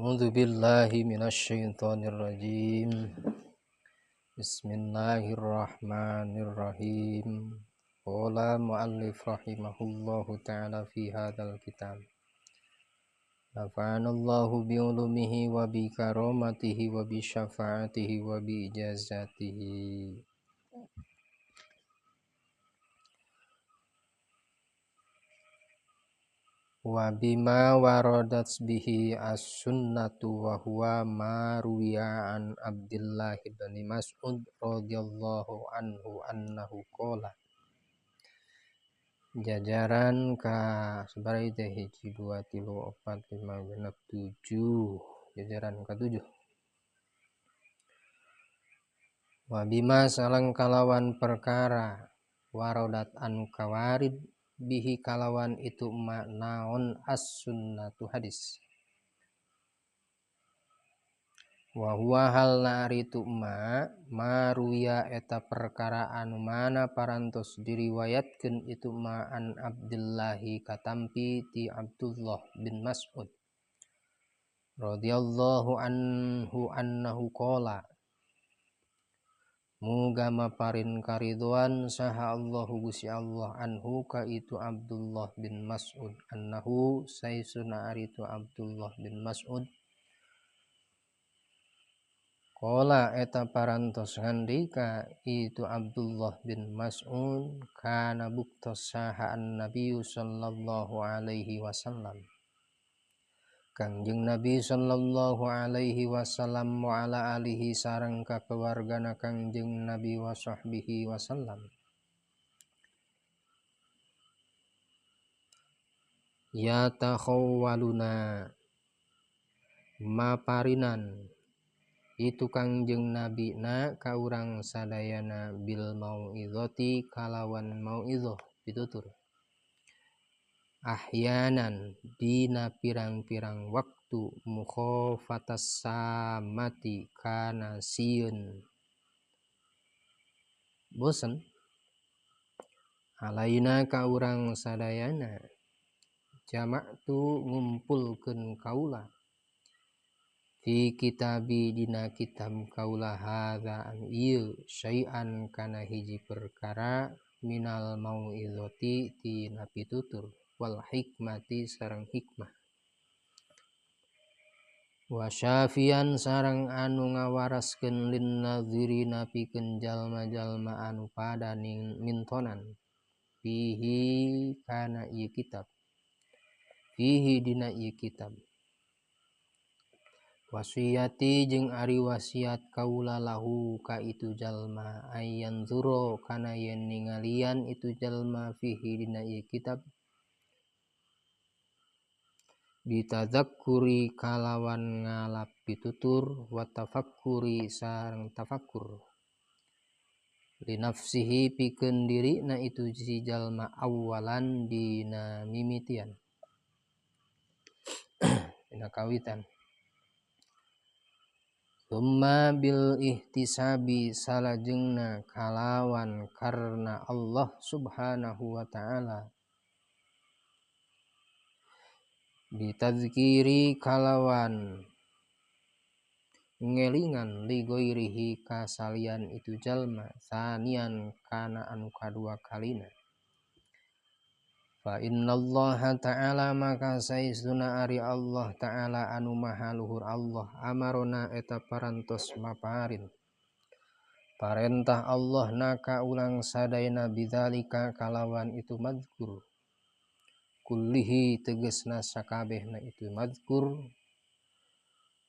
أعوذ بالله من الشيطان الرجيم. بسم الله الرحمن الرحيم. قال مؤلف رحمه الله تعالى في هذا الكتاب: نفعنا الله بعلومه وبكرامته وبشفاعته وبإجازته. Wa bima waradat bihi as-sunnatu wa huwa ma ruwiya an Abdullah bin Mas'ud radhiyallahu anhu annahu qala jajaran ka sebarai teh hiji 2 3 4 5 6 7 jajaran ka 7 wa bima salang kalawan perkara waradat anu kawarid bihi kalawan itu ma naon as-sunnatu hadis wa huwa hal naritu ma maruya eta perkara anu mana parantos diriwayatkeun itu ma an Abdullahi katampi ti Abdullah bin Mas'ud radhiyallahu anhu annahu qala muga maparin karidwan saha Allahu Gusti Allah anhu ka itu Abdullah bin Mas'ud annahu saisuna aritu Abdullah bin Mas'ud qala eta parantos ngandika itu Abdullah bin Mas'ud kana buktos saha an-nabiy sallallahu alaihi wasallam Kangjeng Nabi sallallahu alaihi wasallam wa ala alihi sareng ka keluargana Kangjeng Nabi wa sahbihi wasallam ya takhawwaluna maparinan itu Kangjeng Nabi na ka urang sadayana bil mauizati kalawan mauizah pitutur ahyanan dina pirang-pirang waktu mukhafatas samati kana sieun bosen alaina ka urang sadayana jamak tu ngumpulkeun kaula fi kitabi dina kitab kaula hadza an ieu syai'an kana hiji perkara minal mauizati tina pitutur wal hikmati sareng hikmah wa syafian sareng anu ngawaraskeun lin nadzirina pikeun jalma-jalma anu pada mintonan fihi kana ieu kitab fihi dina ieu kitab wasiyati jeung ari wasiat kaula lahu ka itu jalma ayyan zuro kana yen ningalian itu jalma fihi dina ieu kitab bitadzakkuri kalawan ngalap pitutur wa tafakkuri sareng tafakkur linafsihi pikeun dirina itu si jalma awalan dina mimitian dina kawitan summa bil ihtisabi salajengna kalawan karna Allah subhanahu wa ta'ala bitadzkiri kalawan ngelingan li ghairihi kasalian itu jalma sanian kana anu kadua kalina fa innallaha ta'ala maka saistuna ari Allah ta'ala anu maha luhur Allah amarona eta parantos maparin parentah Allah naka ulang sadayana bidzalika kalawan itu madzkur kullihi tegesna sakabehna itu madzkur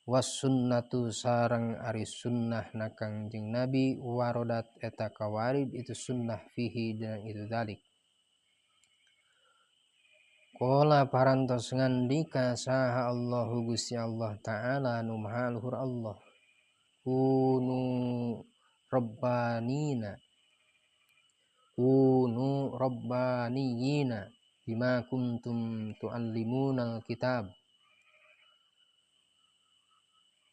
was sunnatu sareng ari sunnah na Kangjeng Nabi warodat eta kawarid itu sunnah fihi dan itu dalik qala parantos ngandika saha Allahu Gusti Allah ta'ala nu maha luhur Allah kunu rabbaniyina bima kuntum tuallimunal kitab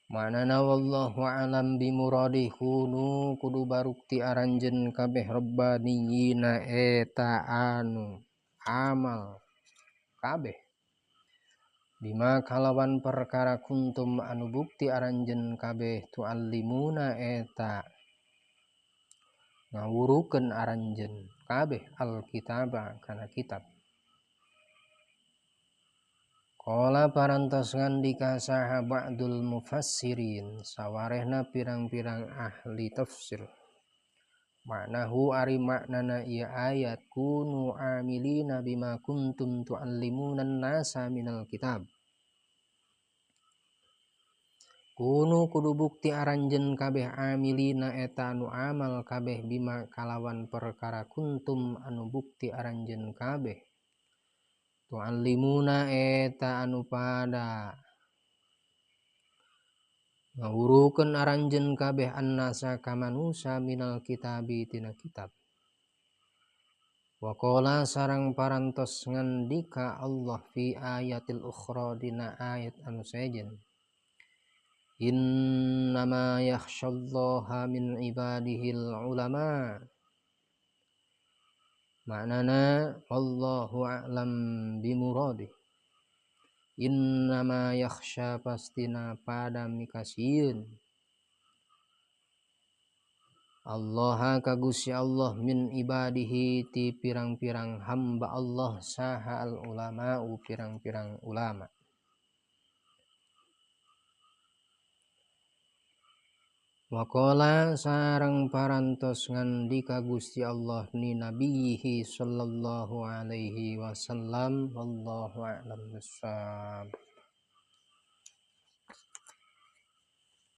manana wallahu alam bimuradih kunu kudu barukti aranjeun kabeh rabbaniyina eta anu amal kabeh bima kalawan perkara kuntum anu bukti aranjen kabeh tu'allimuna eta ngawurukeun aranjen kabeh alkitaba kana kitab. Qala parantos ngandika saha ba'dul mufassirin sawarehna pirang-pirang ahli tafsir. Maknahu ari maknana ieu ayat kunu amilina bima kuntum tu'allimuna nasa minal kitab. Kunu kudu bukti aranjen kabeh amilina eta anu amal kabeh bima kalawan perkara kuntum anu bukti aranjen kabeh tu'allimuna eta anu pada ngawurukeun aranjen kabeh annasa ka manusa minal kitabi tina kitab. Wa qala sareng parantos ngandika Allah fi ayatil ukhra dina ayat anu sejen. Innama yakhsyallaha min ibadihil ulama. Maknana wallahu a'lam bimuradih. Innama yakhsha pastina pada mikasieun Allah ka Gusti Allah min ibadihi ti pirang-pirang hamba Allah saha al ulama'u pirang-pirang ulama. Wa qala sareng parantos ngandika Gusti Allah ni nabiyhi sallallahu alaihi wasallam wallahu a'lam bissawab.